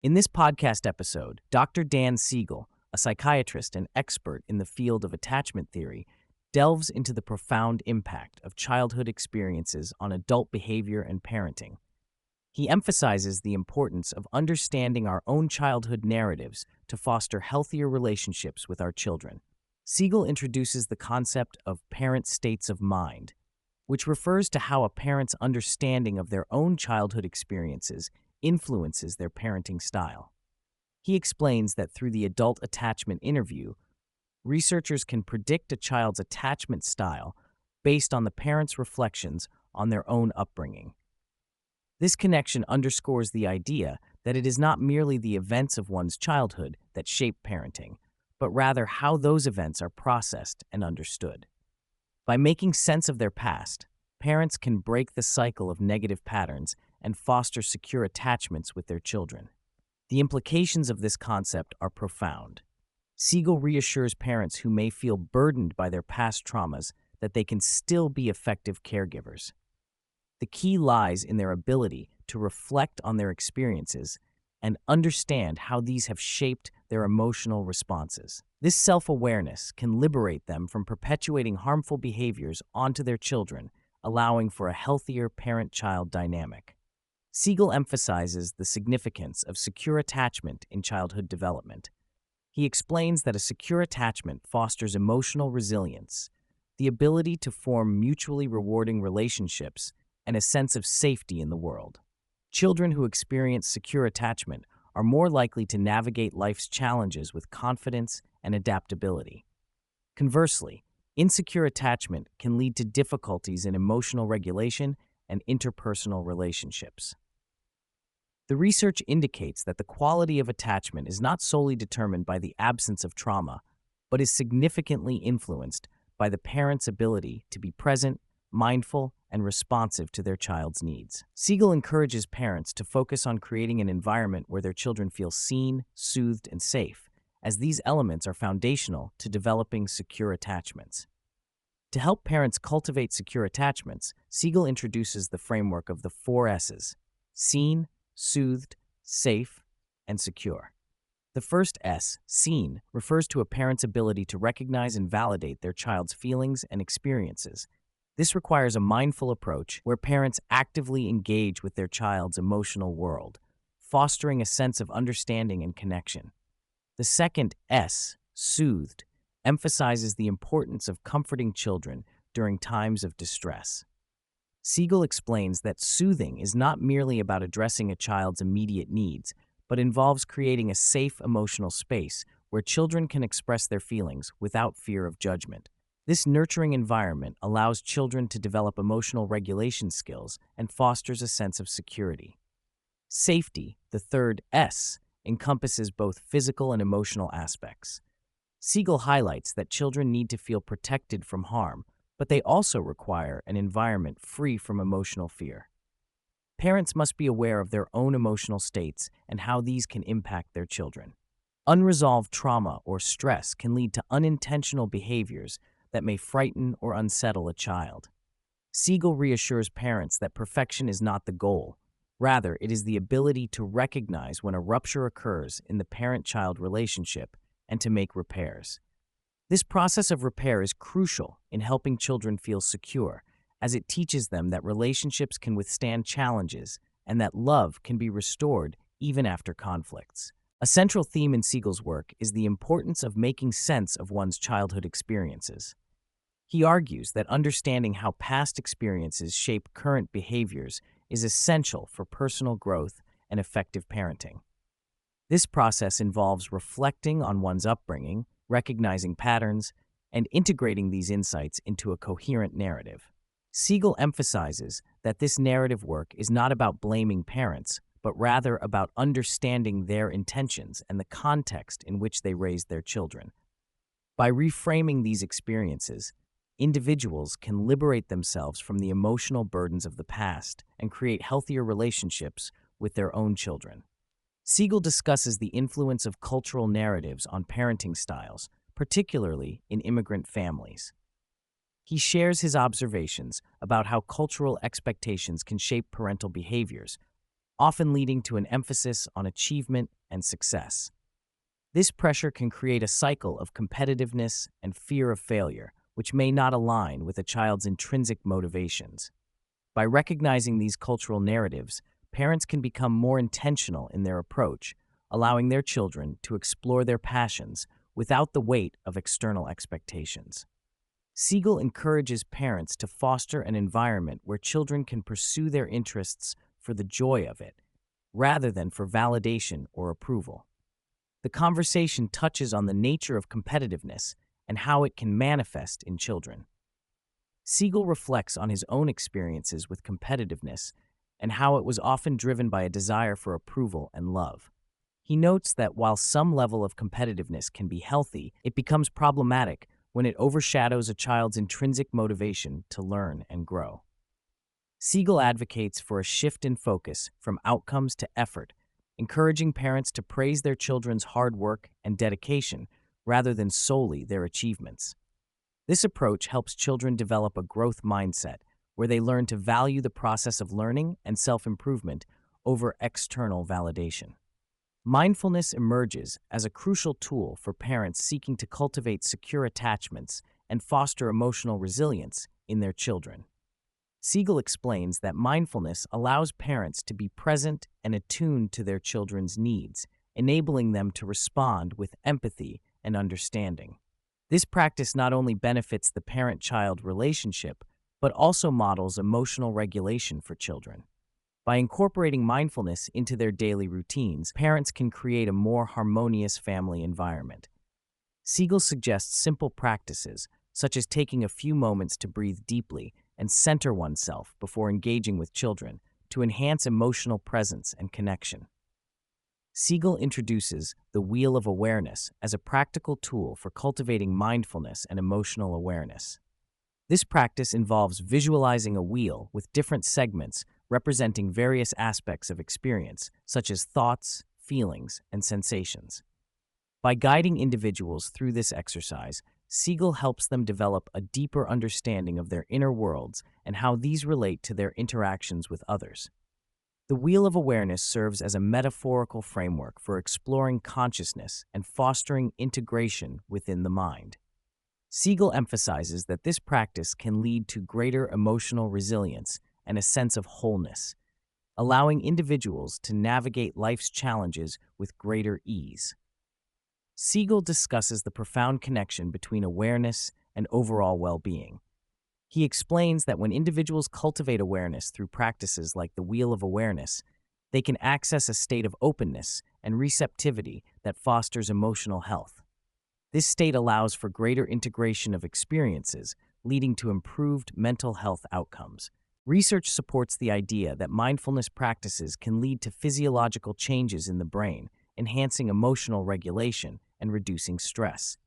In this podcast episode, Dr. Dan Siegel, a psychiatrist and expert in the field of attachment theory, delves into the profound impact of childhood experiences on adult behavior and parenting. He emphasizes the importance of understanding our own childhood narratives to foster healthier relationships with our children. Siegel introduces the concept of parent states of mind, which refers to how a parent's understanding of their own childhood experiences influences their parenting style. He explains that through the adult attachment interview, researchers can predict a child's attachment style based on the parent's reflections on their own upbringing. This connection underscores the idea that it is not merely the events of one's childhood that shape parenting, but rather how those events are processed and understood. By making sense of their past, parents can break the cycle of negative patterns and foster secure attachments with their children. The implications of this concept are profound. Siegel reassures parents who may feel burdened by their past traumas that they can still be effective caregivers. The key lies in their ability to reflect on their experiences and understand how these have shaped their emotional responses. This self-awareness can liberate them from perpetuating harmful behaviors onto their children, allowing for a healthier parent-child dynamic. Siegel emphasizes the significance of secure attachment in childhood development. He explains that a secure attachment fosters emotional resilience, the ability to form mutually rewarding relationships, and a sense of safety in the world. Children who experience secure attachment are more likely to navigate life's challenges with confidence and adaptability. Conversely, insecure attachment can lead to difficulties in emotional regulation and interpersonal relationships. The research indicates that the quality of attachment is not solely determined by the absence of trauma, but is significantly influenced by the parent's ability to be present, mindful, and responsive to their child's needs. Siegel encourages parents to focus on creating an environment where their children feel seen, soothed, and safe, as these elements are foundational to developing secure attachments. To help parents cultivate secure attachments, Siegel introduces the framework of the 4 S's: seen, soothed, safe, and secure. The first S, seen, refers to a parent's ability to recognize and validate their child's feelings and experiences. This requires a mindful approach where parents actively engage with their child's emotional world, fostering a sense of understanding and connection. The second S, soothed, emphasizes the importance of comforting children during times of distress. Siegel explains that soothing is not merely about addressing a child's immediate needs, but involves creating a safe emotional space where children can express their feelings without fear of judgment. This nurturing environment allows children to develop emotional regulation skills and fosters a sense of security. Safety, the third S, encompasses both physical and emotional aspects. Siegel highlights that children need to feel protected from harm, but they also require an environment free from emotional fear. Parents must be aware of their own emotional states and how these can impact their children. Unresolved trauma or stress can lead to unintentional behaviors that may frighten or unsettle a child. Siegel reassures parents that perfection is not the goal. Rather, it is the ability to recognize when a rupture occurs in the parent-child relationship and to make repairs. This process of repair is crucial in helping children feel secure, as it teaches them that relationships can withstand challenges and that love can be restored even after conflicts. A central theme in Siegel's work is the importance of making sense of one's childhood experiences. He argues that understanding how past experiences shape current behaviors is essential for personal growth and effective parenting. This process involves reflecting on one's upbringing, recognizing patterns, and integrating these insights into a coherent narrative. Siegel emphasizes that this narrative work is not about blaming parents, but rather about understanding their intentions and the context in which they raised their children. By reframing these experiences, individuals can liberate themselves from the emotional burdens of the past and create healthier relationships with their own children. Siegel discusses the influence of cultural narratives on parenting styles, particularly in immigrant families. He shares his observations about how cultural expectations can shape parental behaviors, often leading to an emphasis on achievement and success. This pressure can create a cycle of competitiveness and fear of failure, which may not align with a child's intrinsic motivations. By recognizing these cultural narratives, parents can become more intentional in their approach, allowing their children to explore their passions without the weight of external expectations. Siegel encourages parents to foster an environment where children can pursue their interests for the joy of it, rather than for validation or approval. The conversation touches on the nature of competitiveness and how it can manifest in children. Siegel reflects on his own experiences with competitiveness and how it was often driven by a desire for approval and love. He notes that while some level of competitiveness can be healthy, it becomes problematic when it overshadows a child's intrinsic motivation to learn and grow. Siegel advocates for a shift in focus from outcomes to effort, encouraging parents to praise their children's hard work and dedication rather than solely their achievements. This approach helps children develop a growth mindset where they learn to value the process of learning and self-improvement over external validation. Mindfulness emerges as a crucial tool for parents seeking to cultivate secure attachments and foster emotional resilience in their children. Siegel explains that mindfulness allows parents to be present and attuned to their children's needs, enabling them to respond with empathy and understanding. This practice not only benefits the parent-child relationship, but also models emotional regulation for children. By incorporating mindfulness into their daily routines, parents can create a more harmonious family environment. Siegel suggests simple practices, such as taking a few moments to breathe deeply and center oneself before engaging with children, to enhance emotional presence and connection. Siegel introduces the Wheel of Awareness as a practical tool for cultivating mindfulness and emotional awareness. This practice involves visualizing a wheel with different segments representing various aspects of experience, such as thoughts, feelings, and sensations. By guiding individuals through this exercise, Siegel helps them develop a deeper understanding of their inner worlds and how these relate to their interactions with others. The Wheel of Awareness serves as a metaphorical framework for exploring consciousness and fostering integration within the mind. Siegel emphasizes that this practice can lead to greater emotional resilience and a sense of wholeness, allowing individuals to navigate life's challenges with greater ease. Siegel discusses the profound connection between awareness and overall well-being. He explains that when individuals cultivate awareness through practices like the Wheel of Awareness, they can access a state of openness and receptivity that fosters emotional health. This state allows for greater integration of experiences, leading to improved mental health outcomes. Research supports the idea that mindfulness practices can lead to physiological changes in the brain, enhancing emotional regulation and reducing stress.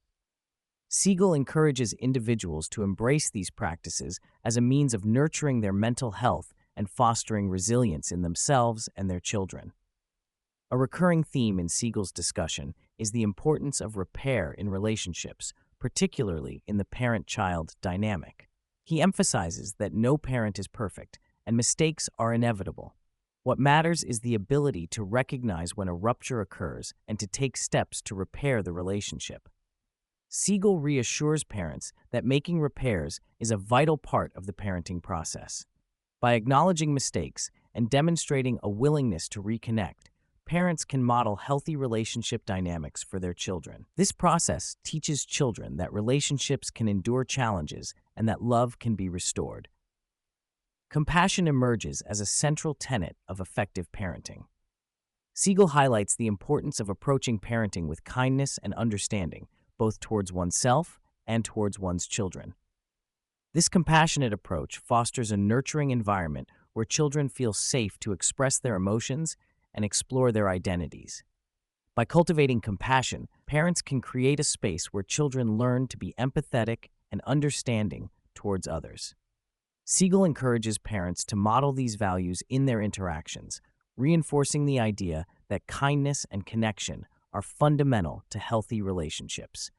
Siegel encourages individuals to embrace these practices as a means of nurturing their mental health and fostering resilience in themselves and their children. A recurring theme in Siegel's discussion is the importance of repair in relationships, particularly in the parent-child dynamic. He emphasizes that no parent is perfect, and mistakes are inevitable. What matters is the ability to recognize when a rupture occurs and to take steps to repair the relationship. Siegel reassures parents that making repairs is a vital part of the parenting process. By acknowledging mistakes and demonstrating a willingness to reconnect, parents can model healthy relationship dynamics for their children. This process teaches children that relationships can endure challenges and that love can be restored. Compassion emerges as a central tenet of effective parenting. Siegel highlights the importance of approaching parenting with kindness and understanding, both towards oneself and towards one's children. This compassionate approach fosters a nurturing environment where children feel safe to express their emotions and explore their identities. By cultivating compassion, parents can create a space where children learn to be empathetic and understanding towards others. Siegel encourages parents to model these values in their interactions, reinforcing the idea that kindness and connection are fundamental to healthy relationships.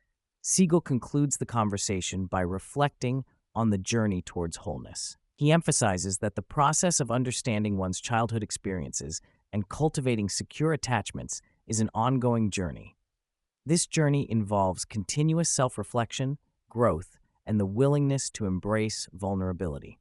Siegel concludes the conversation by reflecting on the journey towards wholeness. He emphasizes that the process of understanding one's childhood experiences and cultivating secure attachments is an ongoing journey. This journey involves continuous self reflection, growth, and the willingness to embrace vulnerability.